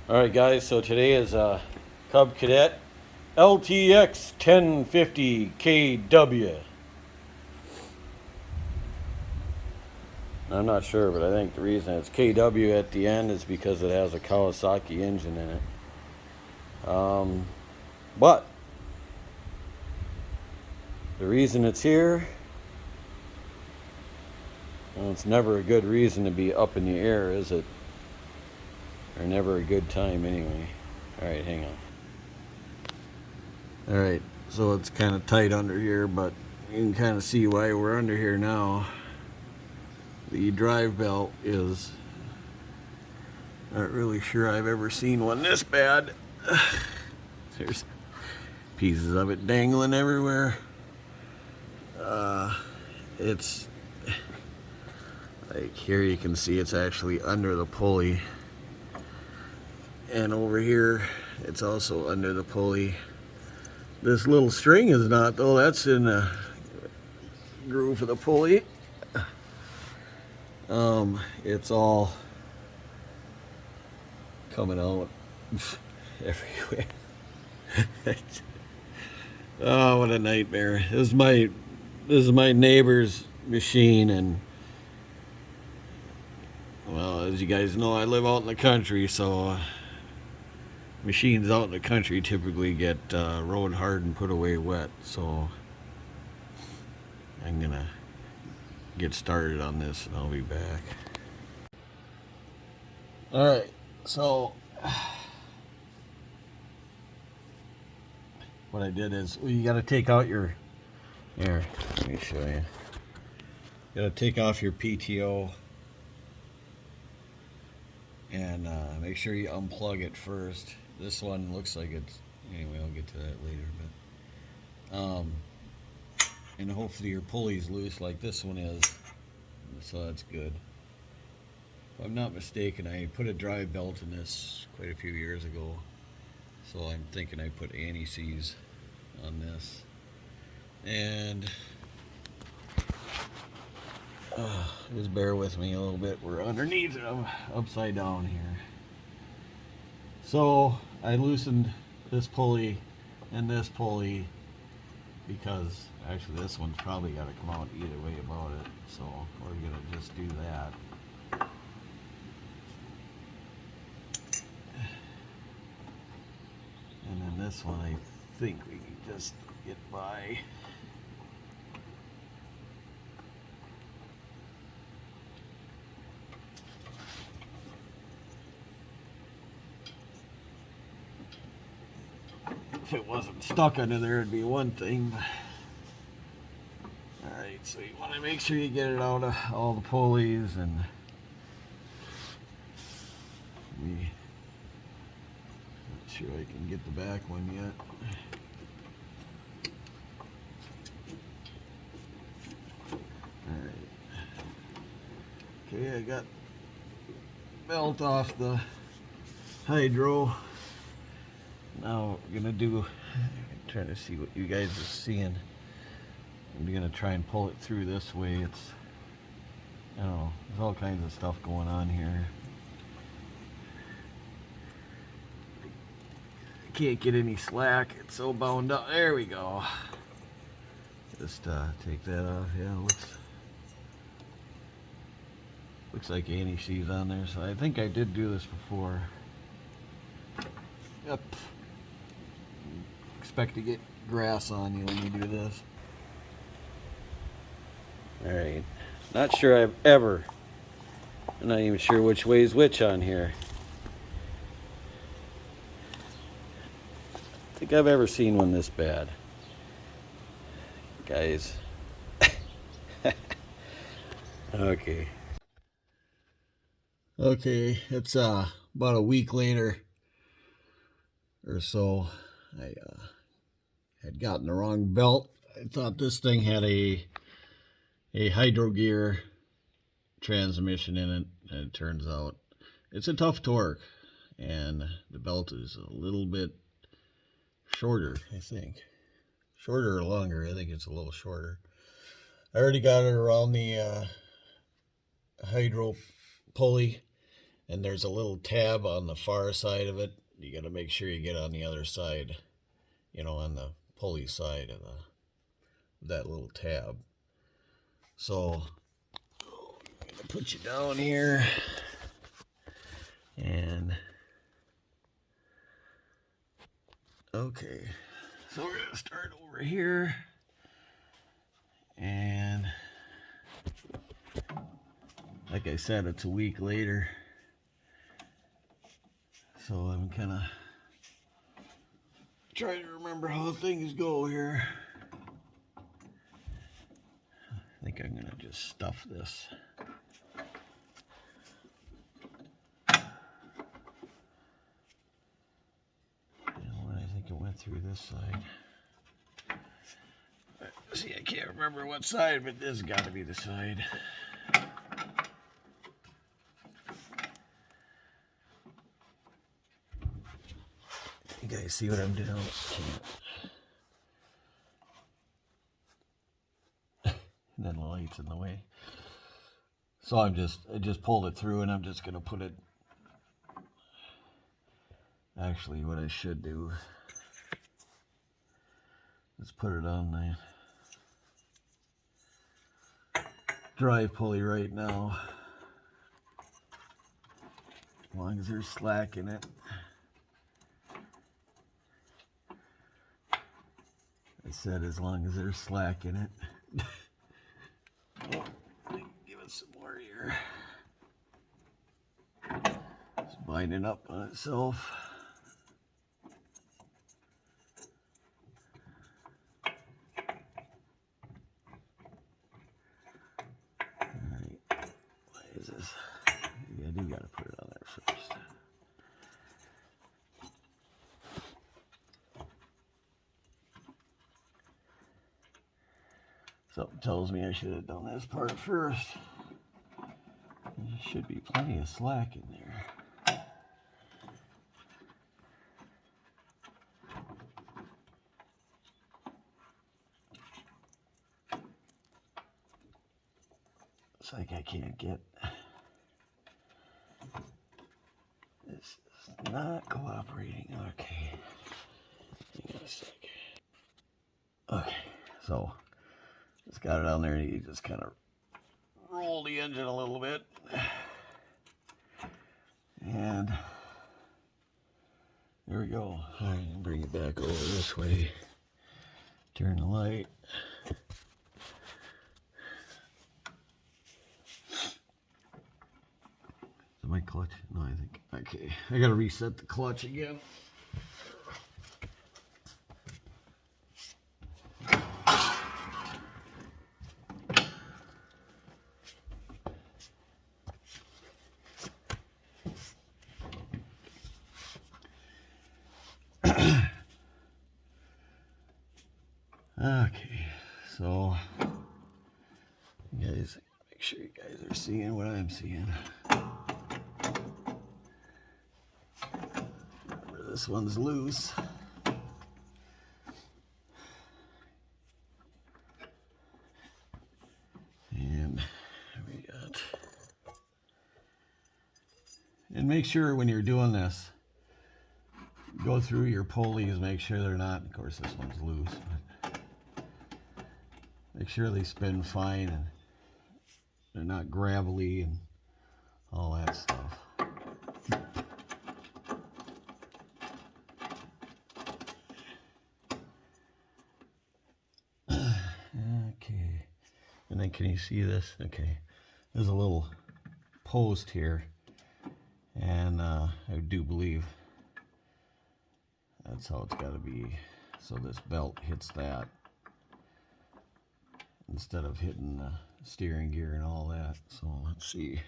Alright guys, so today is Cub Cadet LTX 1050 KW. I'm not sure, but I think the reason it's KW at the end is because it has a Kawasaki engine in it. But the reason it's here, well, it's never a good reason to be up in the air, is it? Or never a good time anyway. Alright, hang on. Alright, so it's kind of tight under here, but you can kind of see why we're under here now. The drive belt is, not really sure I've ever seen one this bad. There's pieces of it dangling everywhere. It's like here you can see it's actually under the pulley, and over here it's also under the pulley. This little string is not, though. That's in the groove of the pulley. It's all coming out everywhere. Oh, what a nightmare. This is my neighbor's machine, and well, as you guys know, I live out in the country, so machines out in the country typically get rode hard and put away wet. So I'm gonna get started on this and I'll be back. Alright, so what I did is, well, you got to take out your, here, let me show you. You got to take off your PTO and make sure you unplug it first. This one looks like it's, anyway, I'll get to that later, but and hopefully your pulley's loose like this one is, so that's good. If I'm not mistaken, I put a drive belt in this quite a few years ago, so I'm thinking I put anti-seize on this. And just bear with me a little bit, we're underneath it, I'm upside down here. So I loosened this pulley and this pulley, because actually this one's probably got to come out either way about it, so we're gonna just do that. And then this one I think we can just get by. If it wasn't stuck under there, it'd be one thing. Alright, so you want to make sure you get it out of all the pulleys, and not sure I can get the back one yet. Alright. Okay, I got belt off the hydro. Now we're gonna do, I'm trying to see what you guys are seeing. I'm gonna try and pull it through this way. It's, I don't know, there's all kinds of stuff going on here. I can't get any slack, it's so bound up. There we go. Just take that off. Yeah, looks like anti-seize on there, so I think I did do this before. Yep. Expect to get grass on you when you do this. Alright, not sure I'm not even sure which way is which on here. I think I've ever seen one this bad. Guys. Okay. Okay, it's about a week later or so. I had gotten the wrong belt. I thought this thing had a hydro gear transmission in it, and it turns out it's a Tuff torq, and the belt is a little bit shorter, I think. Shorter or longer, I think it's a little shorter. I already got it around the hydro pulley, and there's a little tab on the far side of it. You got to make sure you get on the other side, you know, on the pulley side of that little tab. So I'm going to put you down here, and okay, so we're going to start over here, and like I said, it's a week later, so I'm kind of trying to remember how things go here. I think I'm going to just stuff this. I think it went through this side. See, I can't remember what side, but this has got to be the side. You guys see what I'm doing? Can't. And then the light's in the way. So I just pulled it through, and I'm just gonna put it. Actually, what I should do is put it on the drive pulley right now. As long as there's slack in it. I said as long as there's slack in it. Oh, give it some more here. It's binding up on itself. Alright, what is this? Yeah, I do gotta put it on there first. Something tells me I should have done this part first. There should be plenty of slack in there. It's like I can't get. This is not cooperating. Okay. Hang on a sec. Okay, so just got it on there, and you just kind of roll the engine a little bit. And there we go. All right, bring it back over this way. Turn the light. Is my clutch? No, I think. Okay, I gotta reset the clutch again. Okay, so you guys, make sure you guys are seeing what I'm seeing. Remember, this one's loose. And we got, and make sure when you're doing this, go through your pulleys, make sure they're not, of course this one's loose, but make sure they spin fine and they're not gravelly and all that stuff. Okay, and then can you see this? Okay, there's a little post here, and I do believe that's how it's got to be, so this belt hits that instead of hitting the steering gear and all that. So let's see.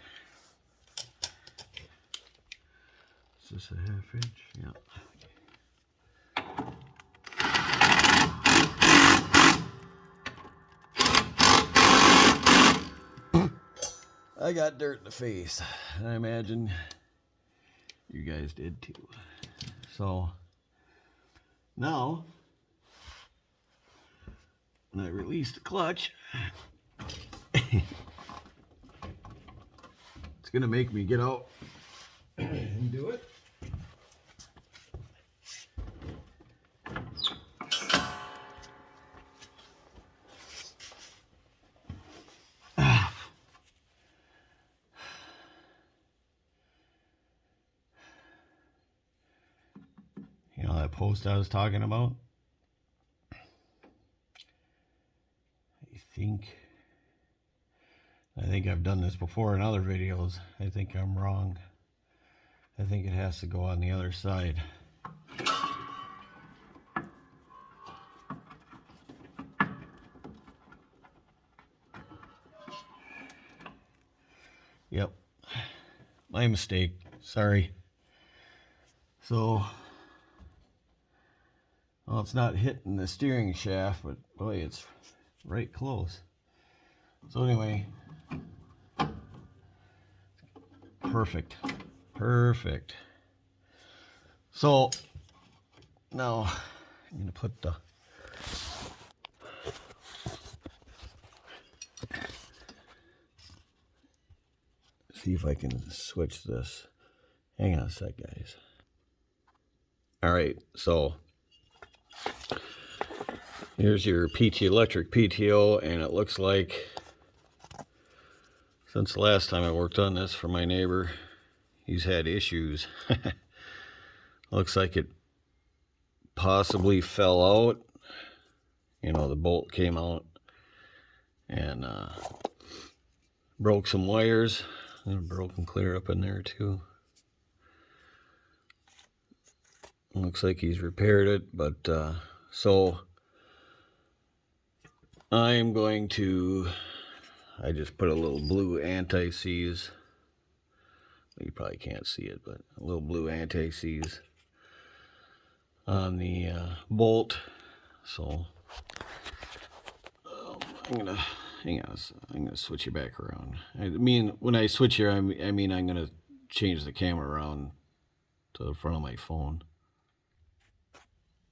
Is this a 1/2 inch? Yeah. I got dirt in the face. I imagine you guys did too. So now, when I release the clutch, it's gonna make me get out that post I was talking about. I think I've done this before in other videos. I think I'm wrong. I think it has to go on the other side. Yep, my mistake, sorry. So, well, it's not hitting the steering shaft, but boy, it's right close. So anyway, perfect. So now I'm gonna put the see if I can switch this. Hang on a sec, guys. All right, so here's your electric PTO, and it looks like since the last time I worked on this for my neighbor, he's had issues. Looks like it possibly fell out. You know, the bolt came out and broke some wires. And broken clear up in there too. Looks like he's repaired it, but so I'm going to, I just put a little blue anti-seize. You probably can't see it, but a little blue anti-seize on the bolt. So I'm gonna hang on. I'm gonna switch it back around. I mean, when I switch here, I mean I'm gonna change the camera around to the front of my phone.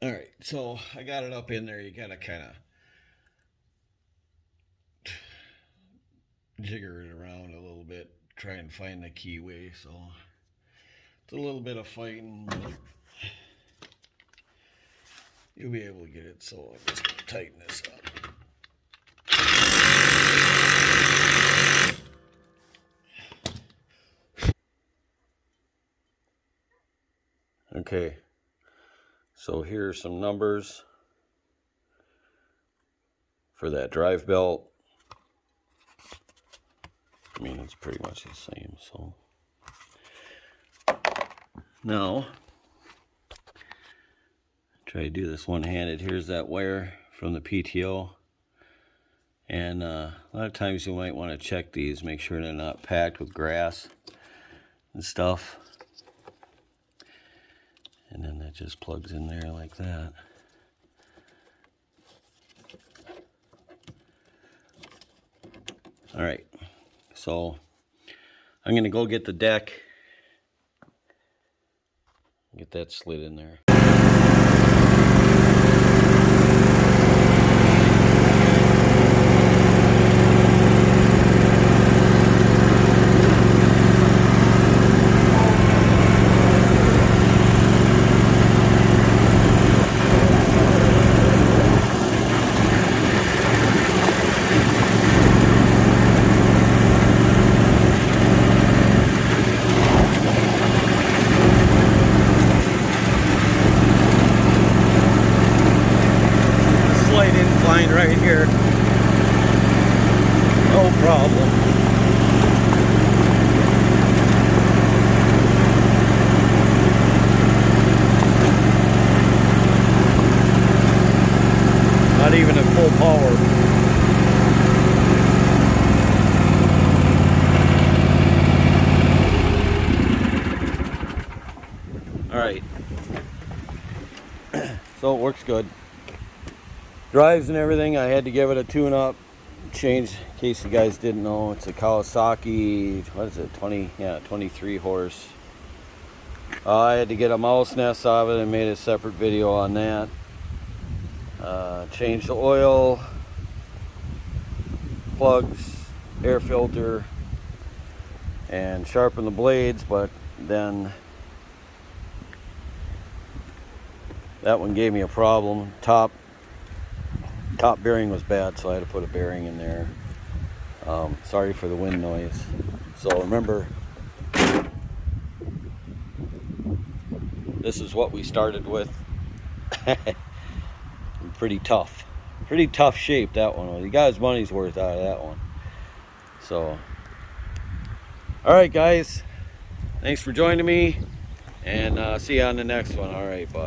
All right, so I got it up in there. You gotta kind of jigger it around a little bit, try and find the keyway. So it's a little bit of fighting, but you'll be able to get it. So I'm just gonna tighten this up. Okay, so here's some numbers for that drive belt. I mean, it's pretty much the same. So now try to do this one-handed. Here's that wire from the PTO, and a lot of times you might want to check these, make sure they're not packed with grass and stuff. And then that just plugs in there like that. All right, so I'm gonna go get the deck, get that slid in there. Right here, no problem. Not even at full power. All right, so it works good. Drives and everything. I had to give it a tune-up, change, in case you guys didn't know. It's a Kawasaki, what is it, 23 horse. I had to get a mouse nest out of it and made a separate video on that. Changed the oil, plugs, air filter, and sharpened the blades, but then that one gave me a problem. Top bearing was bad, so I had to put a bearing in there. Sorry for the wind noise. So remember, this is what we started with. Pretty tough shape, that one. He got his money's worth out of that one. So, all right, guys, thanks for joining me, and see you on the next one. All right, bye.